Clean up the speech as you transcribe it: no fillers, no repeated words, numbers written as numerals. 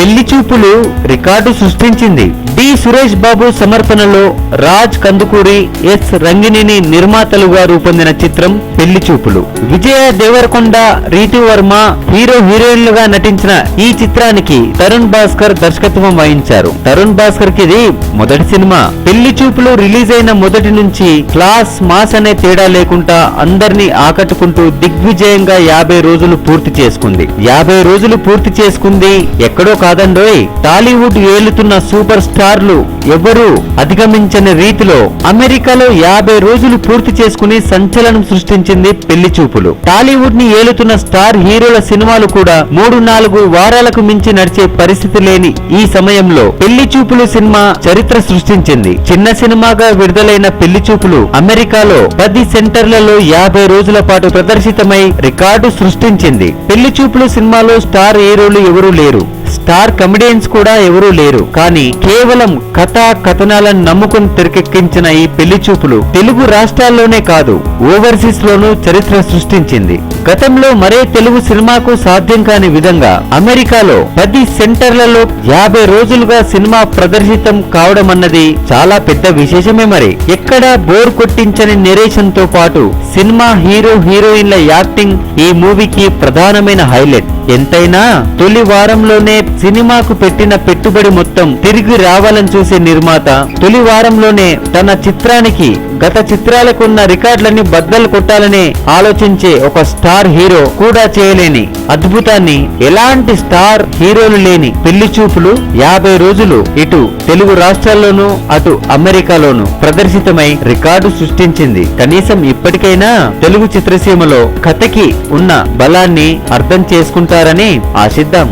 పెళ్లి చూపులు రికార్డు సృష్టించింది. డి సురేష్ బాబు సమర్పణలో రాజ్ కందుకూరి, ఎస్ రంగిణిని నిర్మాతలుగా రూపొందిన చిత్రం పెళ్లి చూపులు. విజయ దేవరకొండ, రీతు వర్మ హీరో హీరోయిన్లుగా నటించిన ఈ చిత్రానికి తరుణ్ భాస్కర్ దర్శకత్వం వహించారు. తరుణ్ భాస్కర్ కి ఇది మొదటి సినిమా. పెళ్లి చూపులు రిలీజ్ అయిన మొదటి నుంచి క్లాస్ మాస్ అనే తేడా లేకుండా అందరినీ ఆకట్టుకుంటూ దిగ్విజయంగా 50 రోజులు పూర్తి చేసుకుంది. 50 రోజులు పూర్తి చేసుకుంది ఎక్కడో కాదండోయ్, టాలీవుడ్ ఏలుతున్న సూపర్ స్టార్లు ఎవరూ అధిగమించని రీతిలో అమెరికాలో 50 రోజులు పూర్తి చేసుకుని సంచలనం సృష్టించింది పెళ్లి చూపులు. టాలీవుడ్ ని ఏలుతున్న స్టార్ హీరోల సినిమాలు కూడా 3-4 వారాలకు మించి నడిచే పరిస్థితి లేని ఈ సమయంలో పెళ్లి చూపులు సినిమా చరిత్ర సృష్టించింది. చిన్న సినిమాగా విడుదలైన పెళ్లి చూపులు అమెరికాలో 10 సెంటర్లలో 50 రోజుల పాటు ప్రదర్శితమై రికార్డు సృష్టించింది. పెళ్లి చూపులు సినిమాలో స్టార్ హీరోలు ఎవరూ లేరు, స్టార్ కమెడియన్స్ కూడా ఎవరూ లేరు. కానీ కేవలం కథా కథనాలను నమ్ముకుని తెరకెక్కించిన ఈ పెళ్లి చూపులు తెలుగు రాష్ట్రాల్లోనే కాదు ఓవర్సీస్ లోనూ చరిత్ర సృష్టించింది. గతంలో మరే తెలుగు సినిమాకు సాధ్యం కాని విధంగా అమెరికాలో 10 సెంటర్లలో 50 రోజులుగా సినిమా ప్రదర్శితం కావడం అన్నది చాలా పెద్ద విశేషమే. మరి ఎక్కడా బోర్ కొట్టించని నెరేషన్ తో పాటు సినిమా హీరో హీరోయిన్ల యాక్టింగ్ ఈ మూవీకి ప్రధానమైన హైలైట్. ఎంతైనా తొలి వారంలోనే సినిమాకు పెట్టిన పెట్టుబడి మొత్తం తిరిగి రావాలని చూసే నిర్మాత తొలి వారంలోనే తన చిత్రానికి గత చిత్రాలకున్న రికార్డులని బద్దలు కొట్టాలనే ఆలోచించే ఒక స్టార్ హీరో కూడా చేయలేని అద్భుతాన్ని ఎలాంటి స్టార్ హీరోలు లేని పెళ్లి చూపులు 50 రోజులు ఇటు తెలుగు రాష్ట్రాల్లోనూ అటు అమెరికాలోనూ ప్రదర్శితమై రికార్డు సృష్టించింది. కనీసం ఇప్పటికైనా తెలుగు చిత్రసీమలో కథకి ఉన్న బలాన్ని అర్థం చేసుకుంటారని ఆశిద్దాం.